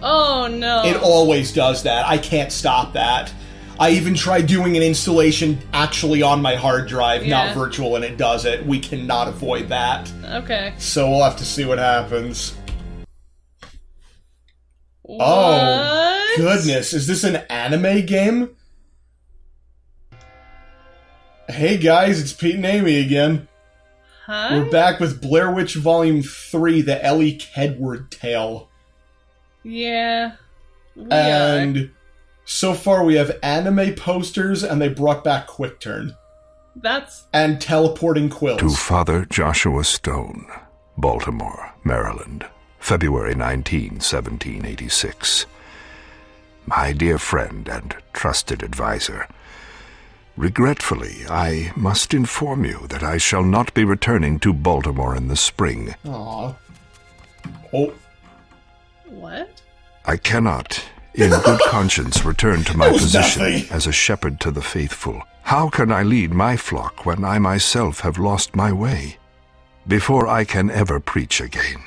Oh, no. It always does that. I can't stop that. I even tried doing an installation actually on my hard drive, not virtual, and it does it. We cannot avoid that. Okay. So we'll have to see what happens. What? Oh, goodness. Is this an anime game? Hey guys, it's Pete and Amy again. Hi? We're back with Blair Witch Volume 3, the Elly Kedward tale. Yeah. And so far we have anime posters, and they brought back Quick Turn. And teleporting quills. To Father Joshua Stone, Baltimore, Maryland, February 19, 1786. My dear friend and trusted advisor, regretfully, I must inform you that I shall not be returning to Baltimore in the spring. Aww. Oh. What? I cannot, in good conscience, return to my position as a shepherd to the faithful. How can I lead my flock when I myself have lost my way? Before I can ever preach again,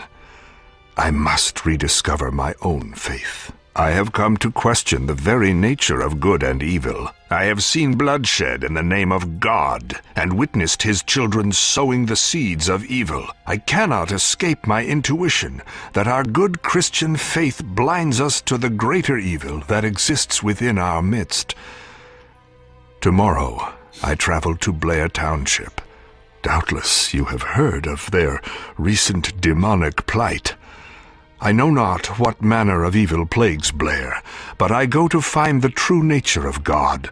I must rediscover my own faith. I have come to question the very nature of good and evil. I have seen bloodshed in the name of God, and witnessed his children sowing the seeds of evil. I cannot escape my intuition that our good Christian faith blinds us to the greater evil that exists within our midst. Tomorrow, I travel to Blair Township. Doubtless you have heard of their recent demonic plight. I know not what manner of evil plagues Blair, but I go to find the true nature of God,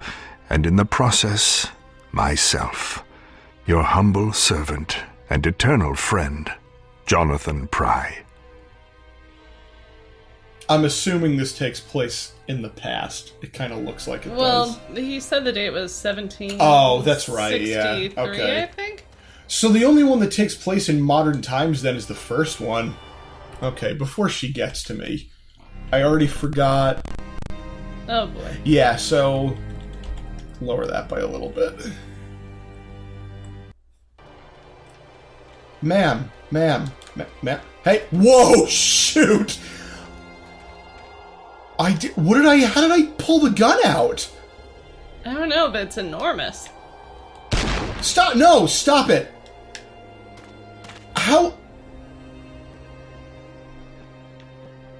and in the process, myself. Your humble servant and eternal friend, Jonathan Prai. I'm assuming this takes place in the past. It kind of looks like it does. Well, he said the date was 17. Oh, that's right, yeah. Okay. I think. So the only one that takes place in modern times then is the first one. Okay, before she gets to me, I already forgot. Oh boy. Yeah, so lower that by a little bit. Ma'am. Hey, whoa, shoot! How did I pull the gun out? I don't know, but it's enormous. Stop it! How?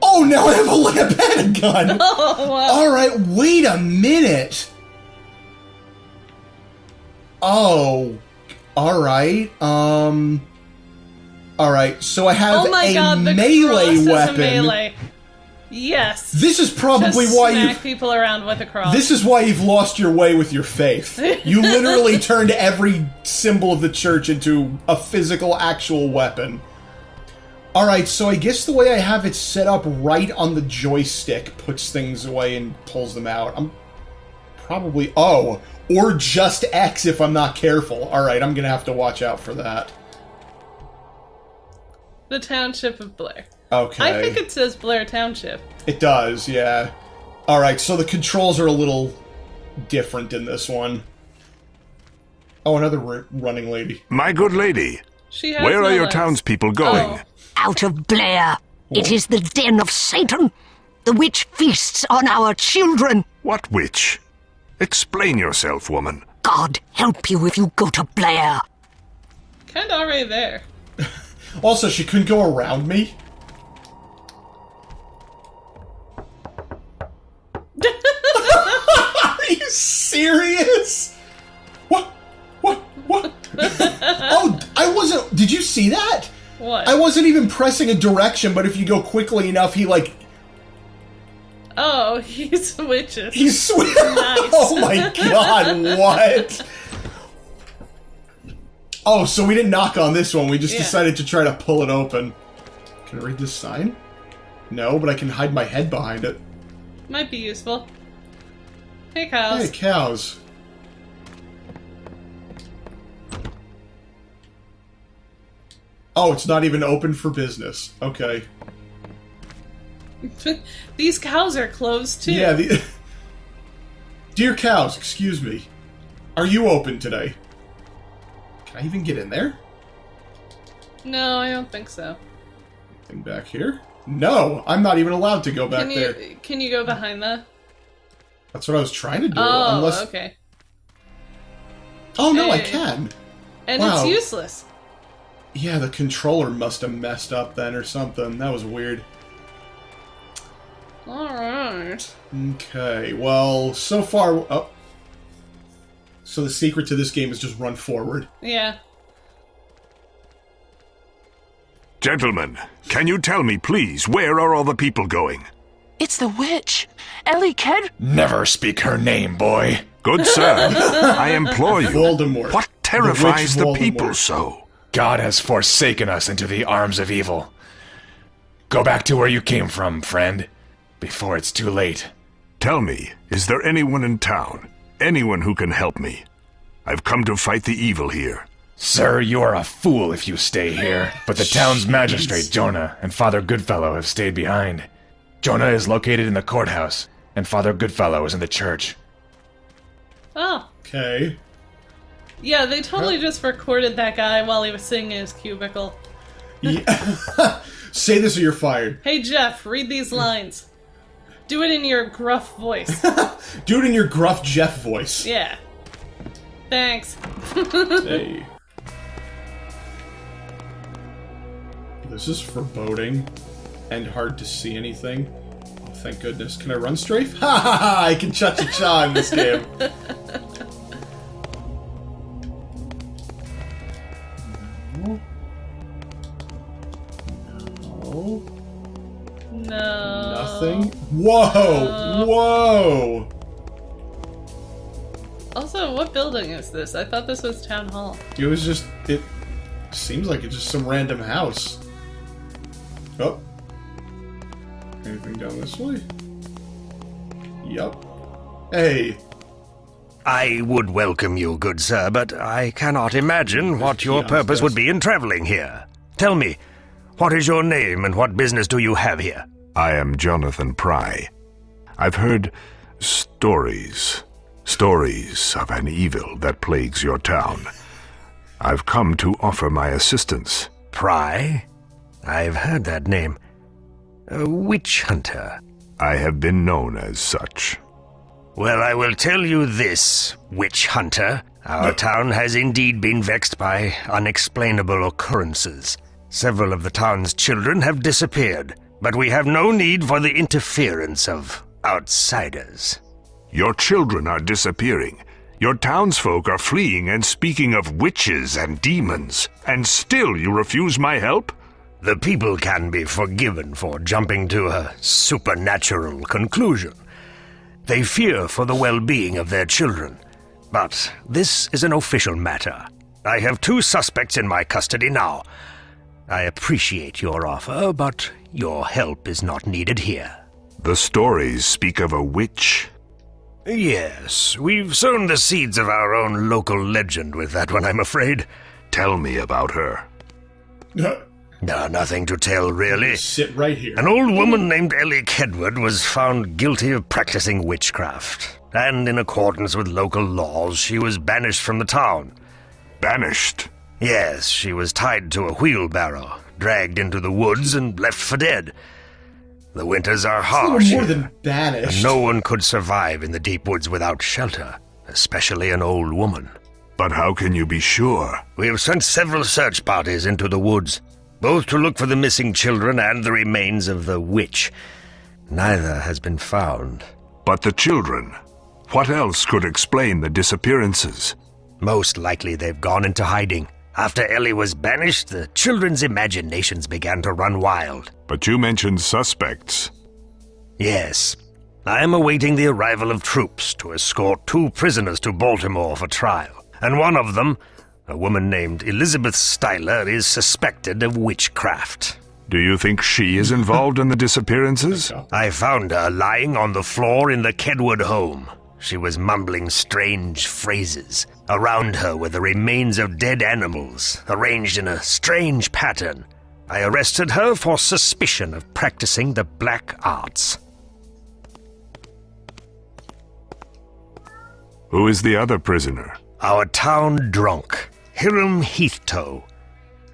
Oh, now I have a lamp and a gun! Oh, wow. Alright, wait a minute! Oh, alright, alright, so I have melee weapon. Melee. Yes. This is probably just why smack people around with a cross. This is why you've lost your way with your faith. You literally turned every symbol of the church into a physical, actual weapon. Alright, so I guess the way I have it set up right on the joystick puts things away and pulls them out. I'm probably... Oh, or just X if I'm not careful. Alright, I'm gonna have to watch out for that. The township of Blair. Okay. I think it says Blair Township. It does, yeah. Alright, so the controls are a little different in this one. Oh, another running lady. My good lady, she has where no are your legs. townspeople going? Oh. Out of Blair. It is the den of Satan. The witch feasts on our children. What witch? Explain yourself, woman. God help you if you go to Blair. Kinda already there. Also, she couldn't go around me? Are you serious? What? Oh, I wasn't... Did you see that? What? I wasn't even pressing a direction, but if you go quickly enough, he, like... Oh, he switches. He switches. Nice. Oh my god, what? Oh, so we didn't knock on this one. We just decided to try to pull it open. Can I read this sign? No, but I can hide my head behind it. Might be useful. Hey, cows. Hey, cows. Oh, it's not even open for business. Okay. These cows are closed, too. Yeah, Dear cows, excuse me. Are you open today? Can I even get in there? No, I don't think so. Anything back here? No, I'm not even allowed to go back there. Can you go behind the... That's what I was trying to do. Oh, unless... okay. Oh, no, I can. And wow. it's useless. Yeah, the controller must have messed up then or something. That was weird. Alright. Okay, well, so far... Oh. So the secret to this game is just run forward. Yeah. Gentlemen, can you tell me, please, where are all the people going? It's the witch. Elly Kedward. Never speak her name, boy. Good sir, I implore you. Voldemort. What terrifies The the witch people Voldemort. so? God has forsaken us into the arms of evil. Go back to where you came from, friend, before it's too late. Tell me, is there anyone in town? Anyone who can help me? I've come to fight the evil here. Sir, you are a fool if you stay here, but the town's magistrate, Jonah, and Father Goodfellow have stayed behind. Jonah is located in the courthouse, and Father Goodfellow is in the church. Oh. Okay. Yeah, they totally just recorded that guy while he was sitting in his cubicle. Yeah. Say this or you're fired. Hey, Jeff, read these lines. Do it in your gruff voice. Do it in your gruff Jeff voice. Yeah. Thanks. Hey. This is foreboding and hard to see anything. Oh, thank goodness. Can I run strafe? Ha ha ha! I can cha-cha-cha in this game. No. No. Nothing. Whoa! Whoa! Also, what building is this? I thought this was Town Hall. It was just... It seems like it's just some random house. Oh. Anything down this way? Yup. Hey. I would welcome you, good sir, but I cannot imagine what your purpose would be in traveling here. Tell me, what is your name and what business do you have here? I am Jonathan Prai. I've heard stories of an evil that plagues your town. I've come to offer my assistance. Prai? I've heard that name. A witch hunter. I have been known as such. Well, I will tell you this, witch hunter. Our town has indeed been vexed by unexplainable occurrences. Several of the town's children have disappeared, but we have no need for the interference of outsiders. Your children are disappearing. Your townsfolk are fleeing and speaking of witches and demons. And still you refuse my help? The people can be forgiven for jumping to a supernatural conclusion. They fear for the well-being of their children. But this is an official matter. I have 2 suspects in my custody now. I appreciate your offer, but your help is not needed here. The stories speak of a witch. Yes, we've sown the seeds of our own local legend with that one, I'm afraid. Tell me about her. Nothing to tell, really. Sit right here. An old woman named Elly Kedward was found guilty of practicing witchcraft, and in accordance with local laws, she was banished from the town. Banished? Yes, she was tied to a wheelbarrow, dragged into the woods, and left for dead. The winters are harsh more here, than banished. and no one could survive in the deep woods without shelter, especially an old woman. But how can you be sure? We have sent several search parties into the woods, both to look for the missing children and the remains of the witch. Neither has been found. But the children? What else could explain the disappearances? Most likely they've gone into hiding. After Elly was banished, the children's imaginations began to run wild. But you mentioned suspects. Yes. I am awaiting the arrival of troops to escort 2 prisoners to Baltimore for trial. And one of them, a woman named Elizabeth Styler, is suspected of witchcraft. Do you think she is involved in the disappearances? I found her lying on the floor in the Kedward home. She was mumbling strange phrases. Around her were the remains of dead animals, arranged in a strange pattern. I arrested her for suspicion of practicing the black arts. Who is the other prisoner? Our town drunk, Hiram Heathtoe.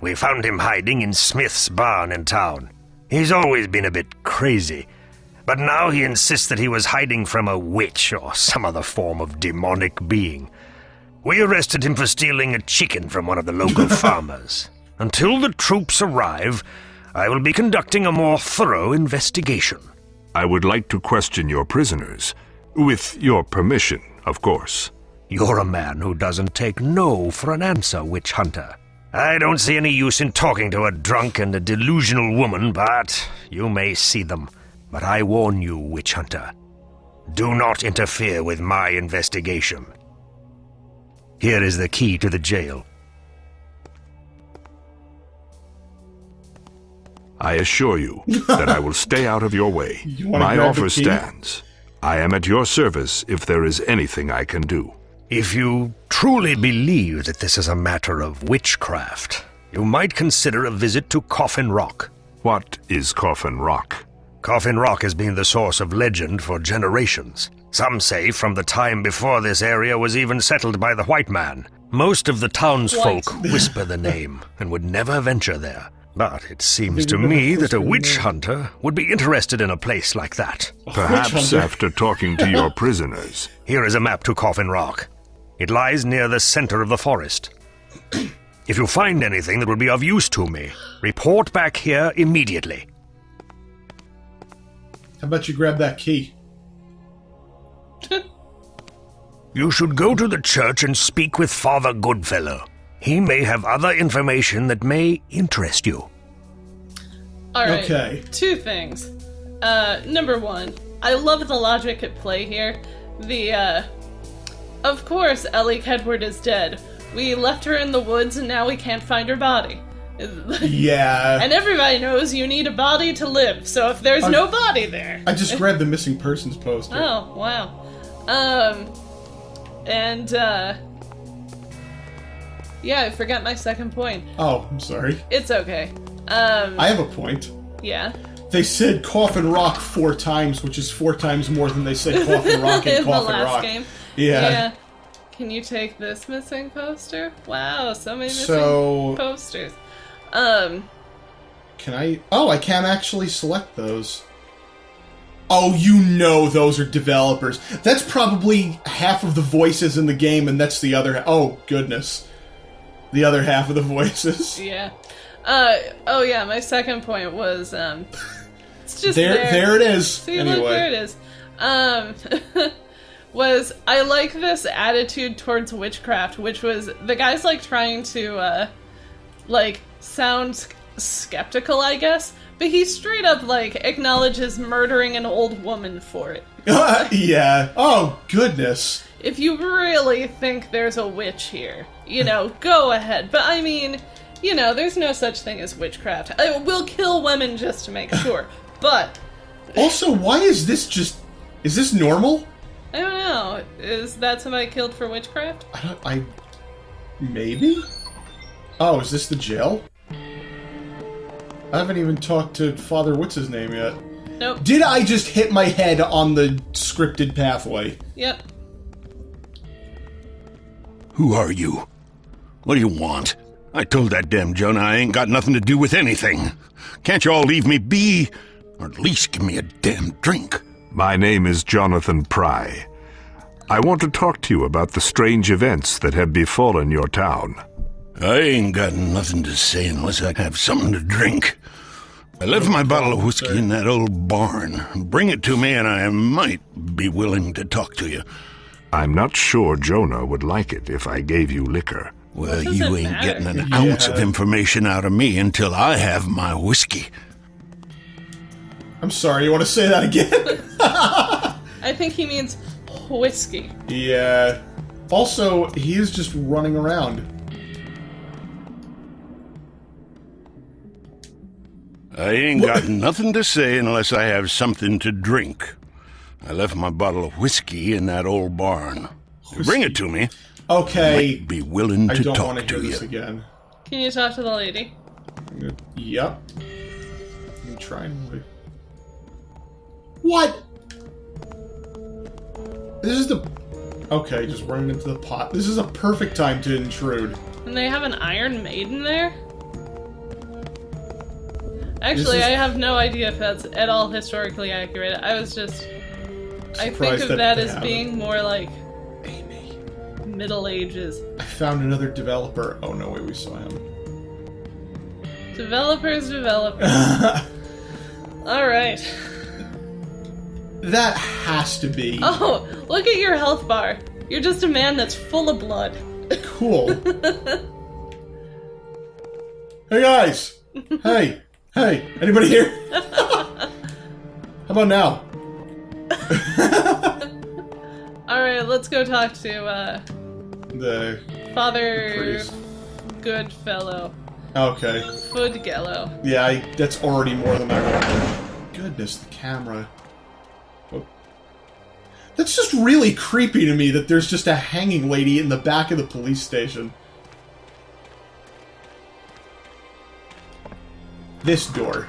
We found him hiding in Smith's barn in town. He's always been a bit crazy, but now he insists that he was hiding from a witch or some other form of demonic being. We arrested him for stealing a chicken from one of the local farmers. Until the troops arrive, I will be conducting a more thorough investigation. I would like to question your prisoners. With your permission, of course. You're a man who doesn't take no for an answer, witch hunter. I don't see any use in talking to a drunk and a delusional woman, but you may see them. But I warn you, witch hunter, do not interfere with my investigation. Here is the key to the jail. I assure you that I will stay out of your way. My offer stands. I am at your service if there is anything I can do. If you truly believe that this is a matter of witchcraft, you might consider a visit to Coffin Rock. What is Coffin Rock? Coffin Rock has been the source of legend for generations. Some say from the time before this area was even settled by the white man. Most of the townsfolk whisper the name and would never venture there. But it seems to me that a witch hunter would be interested in a place like that. Perhaps after talking to your prisoners. Here is a map to Coffin Rock. It lies near the center of the forest. If you find anything that will be of use to me, report back here immediately. How about you grab that key? You should go to the church and speak with Father Goodfellow. He may have other information that may interest you. Alright, Okay. 2 things. Number 1, I love the logic at play here. Of course, Elly Kedward is dead. We left her in the woods and now we can't find her body. Yeah. And everybody knows you need a body to live, so if there's no body there... I just grabbed the missing persons poster. Oh, wow. Yeah, I forgot my second point. Oh, I'm sorry. It's okay. I have a point. Yeah. They said Coffin Rock 4 times, which is 4 times more than they said Coffin Rock in In the Coffin last Rock. game. Yeah. Can you take this missing poster? Wow, so many missing posters. Can I... Oh, I can't actually select those. Oh, you know those are developers. That's probably half of the voices in the game, and that's the other... Oh, goodness. The other half of the voices. Yeah. Oh yeah, my second point was, it's just there it is. See, anyway. look, there it is. Was, I like this attitude towards witchcraft, which was, the guy's, like, trying to, sound skeptical, I guess, but he straight up, like, acknowledges murdering an old woman for it. Yeah. Oh, goodness. If you really think there's a witch here, you know, go ahead. But I mean, you know, there's no such thing as witchcraft. We'll kill women just to make sure. But... Also, why is this just... Is this normal? I don't know. Is that somebody killed for witchcraft? Maybe? Oh, is this the jail? I haven't even talked to Father What's-His-Name yet. Nope. Did I just hit my head on the scripted pathway? Yep. Who are you? What do you want? I told that damn Jonah I ain't got nothing to do with anything. Can't you all leave me be? Or at least give me a damn drink. My name is Jonathan Prai. I want to talk to you about the strange events that have befallen your town. I ain't got nothing to say unless I have something to drink. I left my bottle of whiskey in that old barn. Bring it to me and I might be willing to talk to you. I'm not sure Jonah would like it if I gave you liquor. Well, does you it ain't matter? getting an ounce of information out of me until I have my whiskey. I'm sorry, you want to say that again? I think he means whiskey. Yeah. Also, he is just running around. I ain't got nothing to say unless I have something to drink. I left my bottle of whiskey in that old barn. Bring it to me. Okay. Might be willing I to don't want talk to hear to this you. again. Can you talk to the lady? Yep. I'm trying to... What? This is the... Okay, just running into the pot. This is a perfect time to intrude. And they have an Iron Maiden there? Actually, I have no idea if that's at all historically accurate. I was just... I think of that as being more like... Middle Ages. I found another developer. Oh no, wait, we saw him. Developers. Alright. That has to be. Oh, look at your health bar. You're just a man that's full of blood. Cool. Hey guys! Hey! Anybody here? How about now? Alright, let's go talk to, The Father priest. Goodfellow. Okay. Foodgello. Yeah, that's already more than I wanted. Goodness, the camera. Oh. That's just really creepy to me that there's just a hanging lady in the back of the police station. This door.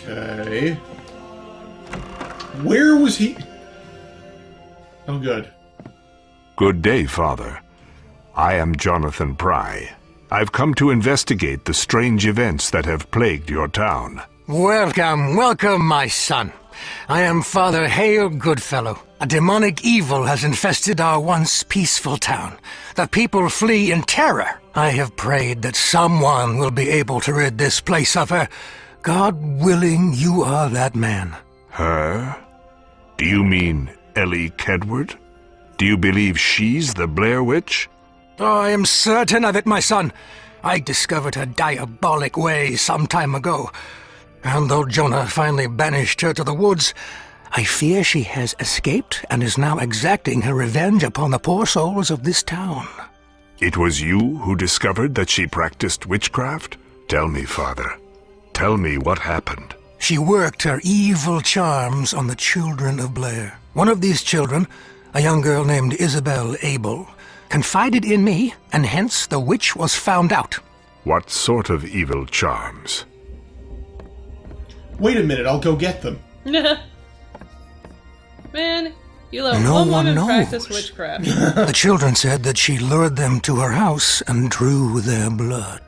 Okay. Where was he? Oh, good. Good day, Father. I am Jonathan Prai. I've come to investigate the strange events that have plagued your town. Welcome, my son. I am Father Hale Goodfellow. A demonic evil has infested our once peaceful town. The people flee in terror. I have prayed that someone will be able to rid this place of her. God willing, you are that man. Her? Do you mean Elly Kedward? Do you believe she's the Blair Witch? Oh, I am certain of it, my son. I discovered her diabolic ways some time ago. And though Jonah finally banished her to the woods, I fear she has escaped and is now exacting her revenge upon the poor souls of this town. It was you who discovered that she practiced witchcraft? Tell me, Father. Tell me what happened. She worked her evil charms on the children of Blair. One of these children, a young girl named Isabel Abel, confided in me, and hence the witch was found out. What sort of evil charms? Wait a minute, I'll go get them. Man, you let No one one woman knows. practice witchcraft. The children said that she lured them to her house and drew their blood.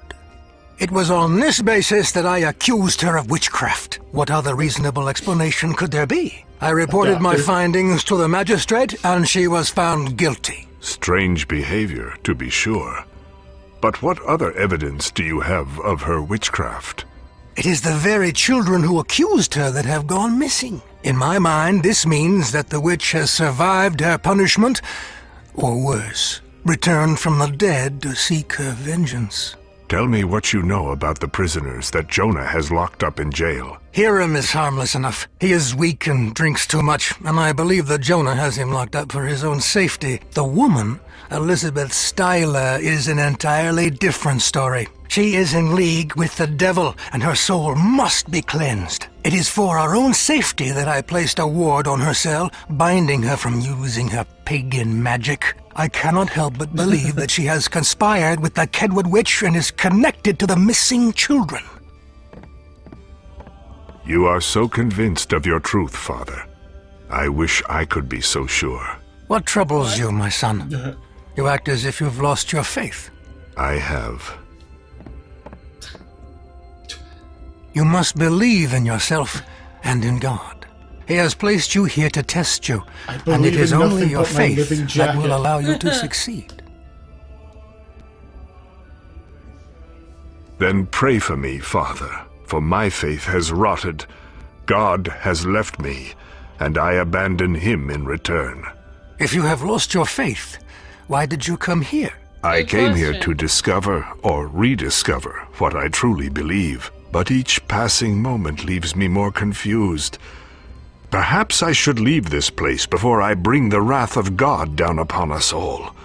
It was on this basis that I accused her of witchcraft. What other reasonable explanation could there be? I reported my findings to the magistrate, and she was found guilty. Strange behavior, to be sure. But what other evidence do you have of her witchcraft? It is the very children who accused her that have gone missing. In my mind, this means that the witch has survived her punishment, or worse, returned from the dead to seek her vengeance. Tell me what you know about the prisoners that Jonah has locked up in jail. Hiram is harmless enough. He is weak and drinks too much, and I believe that Jonah has him locked up for his own safety. The woman, Elizabeth Styler, is an entirely different story. She is in league with the devil, and her soul must be cleansed. It is for our own safety that I placed a ward on her cell, binding her from using her pagan magic. I cannot help but believe that she has conspired with the Kedward witch and is connected to the missing children. You are so convinced of your truth, Father. I wish I could be so sure. What troubles you, my son? You act as if you've lost your faith. I have. You must believe in yourself and in God. He has placed you here to test you, and it is only your faith that will allow you to succeed. Then pray for me, Father, for my faith has rotted. God has left me, and I abandon him in return. If you have lost your faith, why did you come here? I Good came here question. to discover or rediscover what I truly believe, but each passing moment leaves me more confused. Perhaps I should leave this place before I bring the wrath of God down upon us all.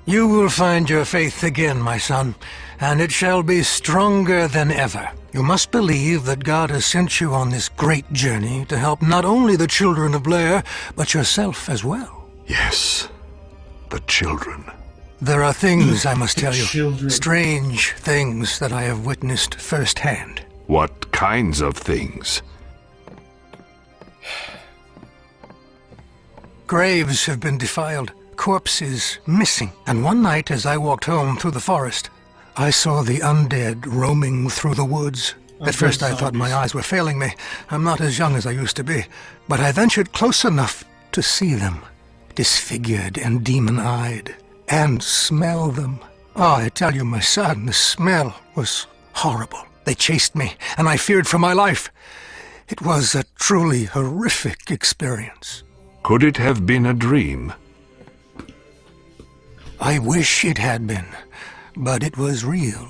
You will find your faith again, my son, and it shall be stronger than ever. You must believe that God has sent you on this great journey to help not only the children of Blair, but yourself as well. Yes, the children. There are things I must tell you, Children. strange things that I have witnessed firsthand. What kinds of things? Graves have been defiled, corpses missing. And one night, as I walked home through the forest, I saw the undead roaming through the woods. At first I thought my eyes were failing me. I'm not as young as I used to be. But I ventured close enough to see them, disfigured and demon-eyed, and smell them. Oh, I tell you, my son, the smell was horrible. They chased me, and I feared for my life. It was a truly horrific experience. Could it have been a dream? I wish it had been, but it was real.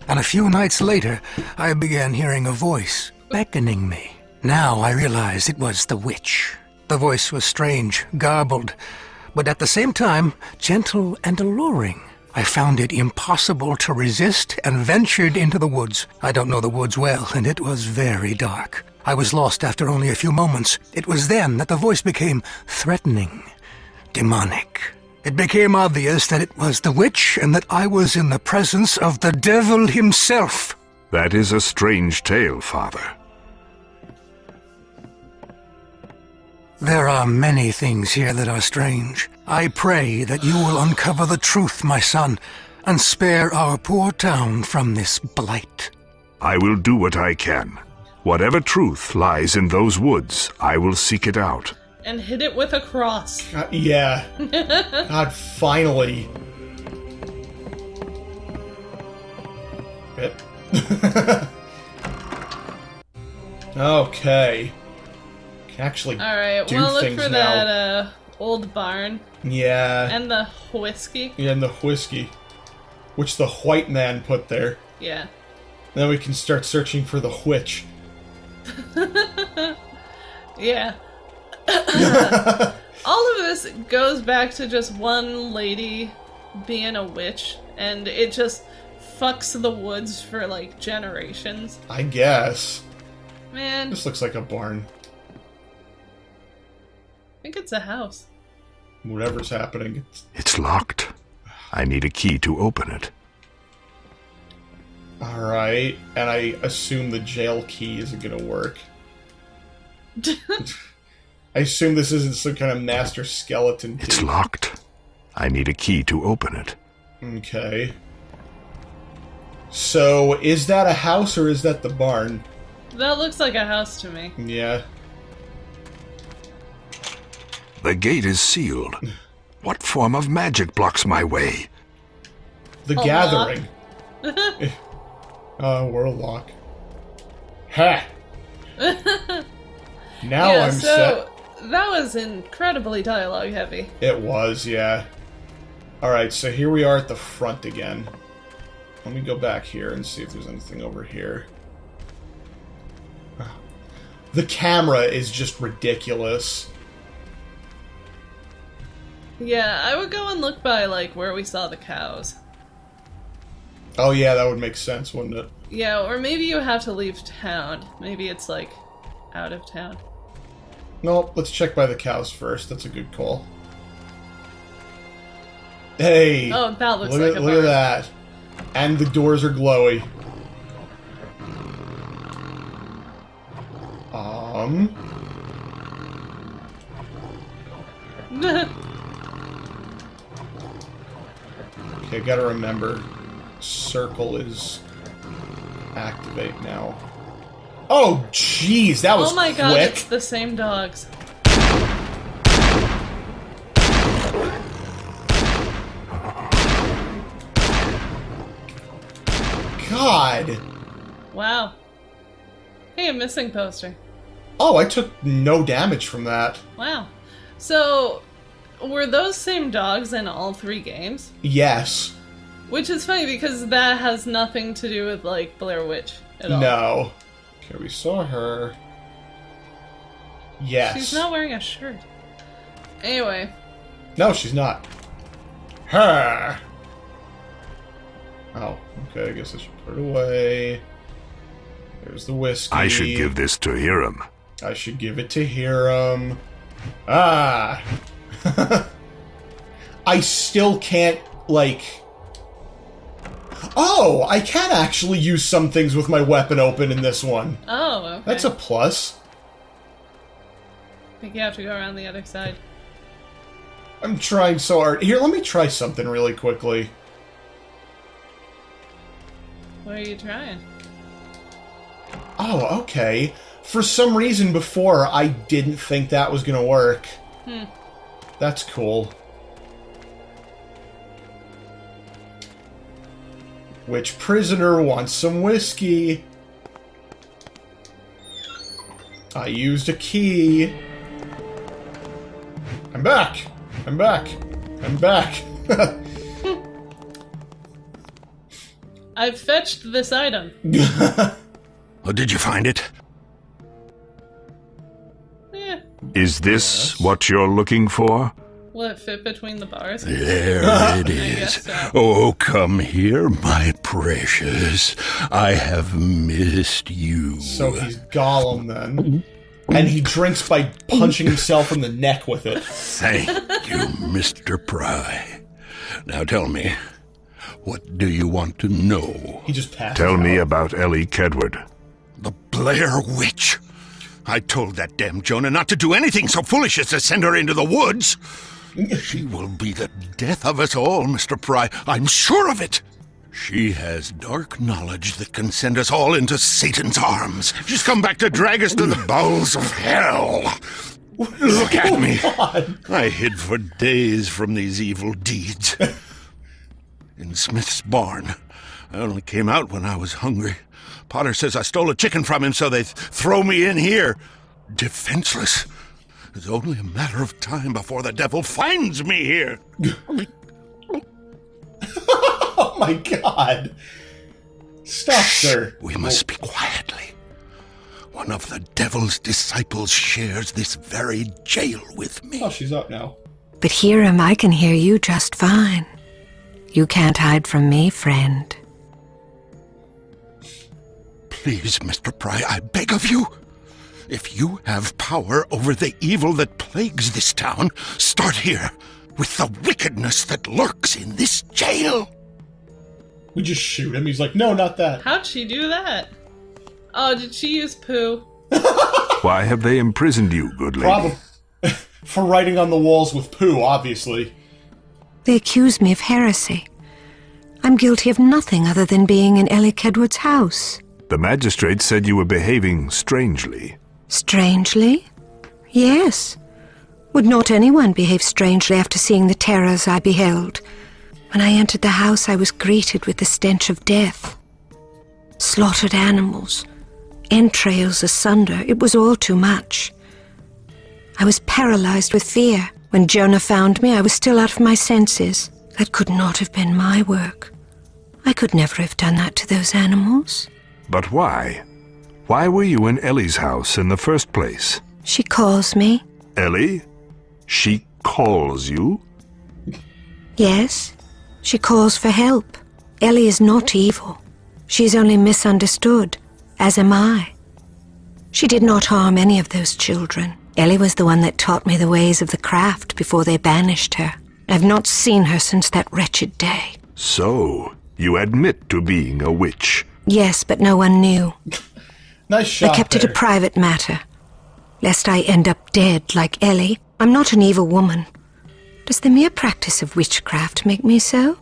And a few nights later, I began hearing a voice beckoning me. Now I realized it was the witch. The voice was strange, garbled, but at the same time, gentle and alluring. I found it impossible to resist and ventured into the woods. I don't know the woods well, and it was very dark. I was lost after only a few moments. It was then that the voice became threatening, demonic. It became obvious that it was the witch and that I was in the presence of the devil himself. That is a strange tale, Father. There are many things here that are strange. I pray that you will uncover the truth, my son, and spare our poor town from this blight. I will do what I can. Whatever truth lies in those woods, I will seek it out. And hit it with a cross. Yeah. God, finally. Okay. Can actually Alright, do we'll look things for now. that old barn. Yeah. And the whiskey. Yeah, and the whiskey. Which the white man put there. Yeah. Then we can start searching for the witch. Yeah. All of this goes back to just one lady being a witch, and it just fucks the woods for, like, generations. I guess. Man. This looks like a barn. I think it's a house. Whatever's happening. It's locked. I need a key to open it. Alright, and I assume the jail key isn't gonna work. I assume this isn't some kind of master skeleton key. It's locked. I need a key to open it. Okay. So, is that a house or is that the barn? That looks like a house to me. Yeah. The gate is sealed. What form of magic blocks my way? The A Gathering. Warlock. Ha! Now Yeah, I'm so set. that was incredibly dialogue heavy. It was, yeah. Alright, so here we are at the front again. Let me go back here and see if there's anything over here. The camera is just ridiculous. Yeah, I would go and look by, like, where we saw the cows. Oh yeah, that would make sense, wouldn't it? Yeah, or maybe you have to leave town. Maybe it's, like, out of town. Nope, let's check by the cows first. That's a good call. Hey! Oh, that looks like a look at barn. that. And the doors are glowy. Okay, gotta remember. Circle is activate now. Oh, jeez, that was Oh my god, quick. it's the same dogs. God. Wow. Hey, a missing poster. Oh, I took no damage from that. Wow. So, were those same dogs in all three games? Yes. Which is funny because that has nothing to do with, like, Blair Witch at all. No. Okay, we saw her. Yes. She's not wearing a shirt. Anyway. No, she's not. Her. Oh, okay, I guess I should put it away. There's the whiskey. I should give this to Hiram. I should give it to Hiram. Ah! I still can't, like... Oh, I can actually use some things with my weapon open in this one. Oh, okay. That's a plus. I think you have to go around the other side. I'm trying so hard. Here, let me try something really quickly. What are you trying? Oh, okay. For some reason before, I didn't think that was gonna work. That's cool. Which prisoner wants some whiskey? I used a key. I'm back! I'm back! I'm back! I've fetched this item. Oh, did you find it? Yeah. Is this what you're looking for? Will it fit between the bars? There it guess is. so. Oh, come here, my precious. I have missed you. So he's Gollum then. And he drinks by punching himself in the neck with it. Thank you, Mr. Prai. Now tell me, what do you want to know? He just passes Tell me out. about Elly Kedward. The Blair Witch. I told that damn Jonah not to do anything so foolish as to send her into the woods. She will be the death of us all, Mr. Prai. I'm sure of it. She has dark knowledge that can send us all into Satan's arms. She's come back to drag us to the bowels of hell. Look at me. I hid for days from these evil deeds. In Smith's barn. I only came out when I was hungry. Potter says I stole a chicken from him, so they throw me in here. Defenseless. It's only a matter of time before the devil finds me here. Oh my god! Stop, sir. We must speak quietly. One of the devil's disciples shares this very jail with me. Oh, she's up now. But Hiram, I can hear you just fine. You can't hide from me, friend. Please, Mr. Prai, I beg of you. If you have power over the evil that plagues this town, start here with the wickedness that lurks in this jail. We just shoot him. He's like, no, not that. How'd she do that? Oh, did she use poo? Why have they imprisoned you, good lady? Probably. For writing on the walls with poo, obviously. They accuse me of heresy. I'm guilty of nothing other than being in Elly Kedward's house. The magistrate said you were behaving strangely. Strangely? Yes. Would not anyone behave strangely after seeing the terrors I beheld? When I entered the house, I was greeted with the stench of death. Slaughtered animals, entrails asunder, it was all too much. I was paralyzed with fear. When Jonah found me, I was still out of my senses. That could not have been my work. I could never have done that to those animals. But why? Why were you in Elly's house in the first place? She calls me. Elly? She calls you? Yes, she calls for help. Elly is not evil. She is only misunderstood, as am I. She did not harm any of those children. Elly was the one that taught me the ways of the craft before they banished her. I've not seen her since that wretched day. So, you admit to being a witch. Yes, but no one knew. Nice shot. I kept it there. a private matter, lest I end up dead like Elly. I'm not an evil woman. Does the mere practice of witchcraft make me so?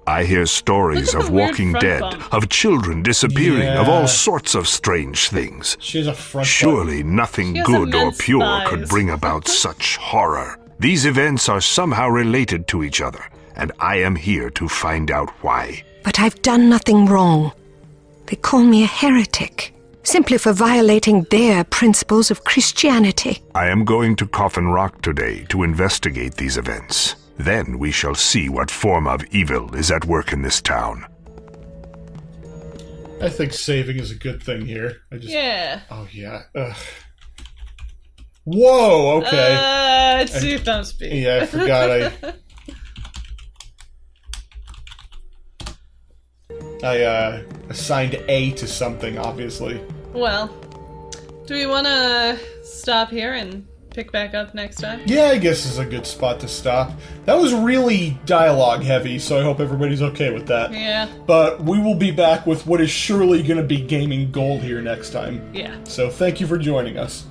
I hear stories Look at of the weird walking front dead, bump. of children disappearing, of Yeah. all sorts of strange things. She has a front Surely nothing She has good or immense pure thighs. could bring about such horror. These events are somehow related to each other, and I am here to find out why. But I've done nothing wrong. They call me a heretic, simply for violating their principles of Christianity. I am going to Coffin Rock today to investigate these events. Then we shall see what form of evil is at work in this town. I think saving is a good thing here. Yeah. Oh, yeah. Ugh. Whoa, okay. It's two thumbs speed. Yeah, I forgot I assigned A to something, obviously. Well, do we want to stop here and pick back up next time? Yeah, I guess is a good spot to stop. That was really dialogue heavy, so I hope everybody's okay with that. Yeah. But we will be back with what is surely going to be gaming gold here next time. Yeah. So thank you for joining us.